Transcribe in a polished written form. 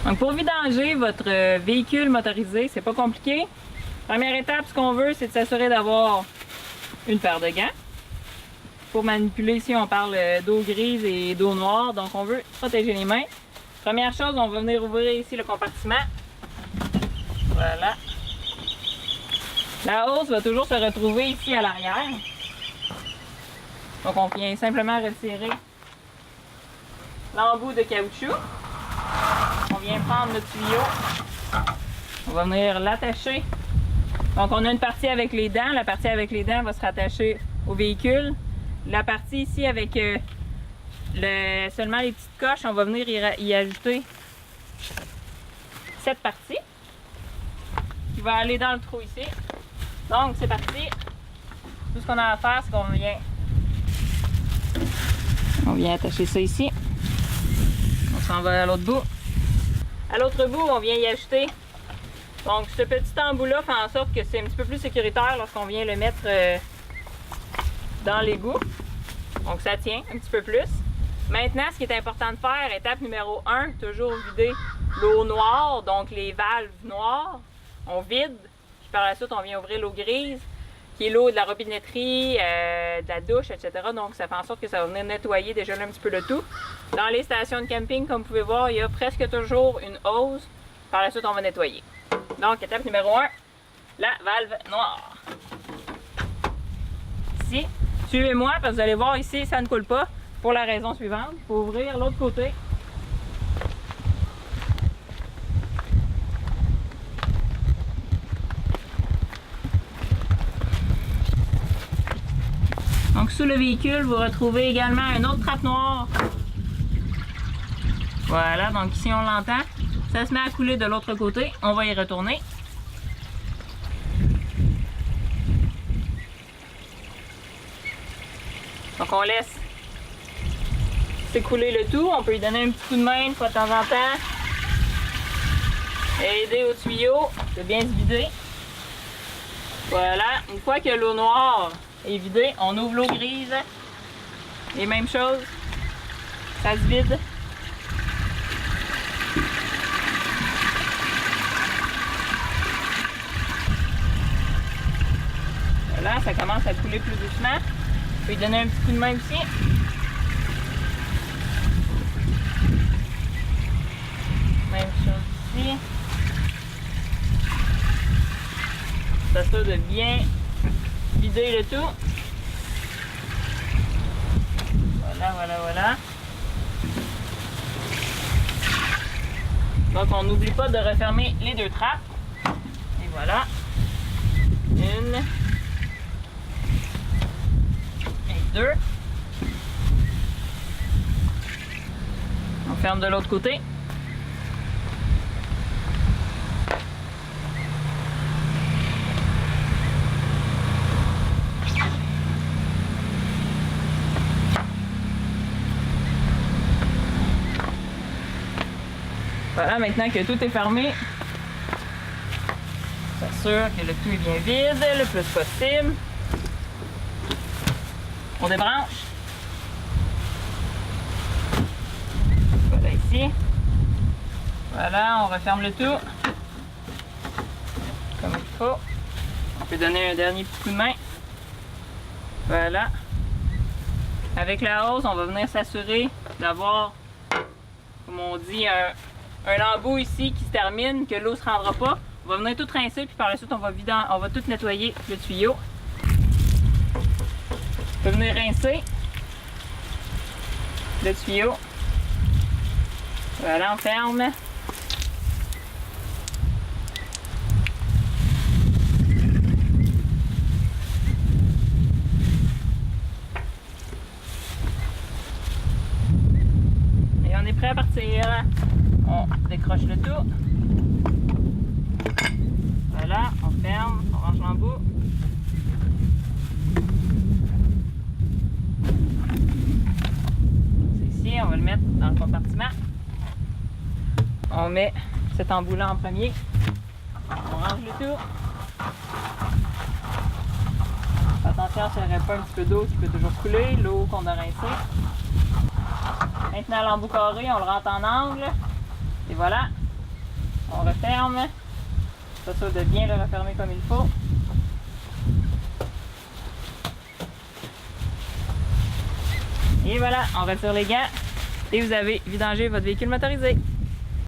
Donc pour vidanger votre véhicule motorisé, c'est pas compliqué. Première étape, ce qu'on veut, c'est de s'assurer d'avoir une paire de gants. Pour manipuler, ici on parle d'eau grise et d'eau noire, donc on veut protéger les mains. Première chose, on va venir ouvrir ici le compartiment. Voilà. La hausse va toujours se retrouver ici à l'arrière. Donc on vient simplement retirer l'embout de caoutchouc. On vient prendre le tuyau. On va venir l'attacher. Donc on a une partie avec les dents. La partie avec les dents va se rattacher au véhicule. La partie ici avec seulement les petites coches, on va venir y ajouter cette partie qui va aller dans le trou ici. Donc c'est parti. Tout ce qu'on a à faire, c'est qu'on vient attacher ça ici. On s'en va à l'autre bout. À l'autre bout, on vient y ajouter. Donc ce petit embout-là fait en sorte que c'est un petit peu plus sécuritaire lorsqu'on vient le mettre dans l'égout. Donc ça tient un petit peu plus. Maintenant, ce qui est important de faire, étape numéro 1, toujours vider l'eau noire, donc les valves noires. On vide, puis par la suite, on vient ouvrir l'eau grise, qui est l'eau de la robinetterie, de la douche, etc. Donc ça fait en sorte que ça va venir nettoyer déjà là, un petit peu le tout. Dans les stations de camping, comme vous pouvez voir, il y a presque toujours une hose. Par la suite, on va nettoyer. Donc, étape numéro 1, la valve noire. Ici, suivez-moi, parce que vous allez voir ici, ça ne coule pas. Pour la raison suivante, il faut ouvrir l'autre côté. Donc sous le véhicule, vous retrouvez également une autre trappe noire. Voilà, donc ici on l'entend. Ça se met à couler de l'autre côté. On va y retourner. Donc on laisse s'écouler le tout. On peut lui donner un petit coup de main une fois de temps en temps. Et aider au tuyau de bien se vider. Voilà, une fois que l'eau noire est vidée, on ouvre l'eau grise. Et même chose, ça se vide. Voilà, ça commence à couler plus doucement. On peut lui donner un petit coup de main aussi. Même chose ici. S'assure de bien vider le tout. Voilà. Donc on n'oublie pas de refermer les deux trappes. Et voilà. Une. Et deux. On ferme de l'autre côté. Voilà, maintenant que tout est fermé, s'assure que le tout est bien vide le plus possible. On débranche. Voilà ici. Voilà, on referme le tout. Comme il faut. On peut donner un dernier petit coup de main. Voilà. Avec la hausse, on va venir s'assurer d'avoir, comme on dit, un embout ici qui se termine, que l'eau ne se rendra pas. On va venir tout rincer, puis par la suite, on va tout nettoyer le tuyau. On peut venir rincer le tuyau. Voilà, on ferme. Et on est prêt à partir. On décroche le tout. Voilà, on ferme, on range l'embout. C'est ici, on va le mettre dans le compartiment. On met cet embout-là en premier. On range le tout. Attention s'il n'y aurait pas un petit peu d'eau qui peut toujours couler, l'eau qu'on a rincée. Maintenant l'embout carré, on le rentre en angle. Et voilà, On referme. Ça de bien le refermer comme il faut. Et voilà, on retire les gants et vous avez vidangé votre véhicule motorisé.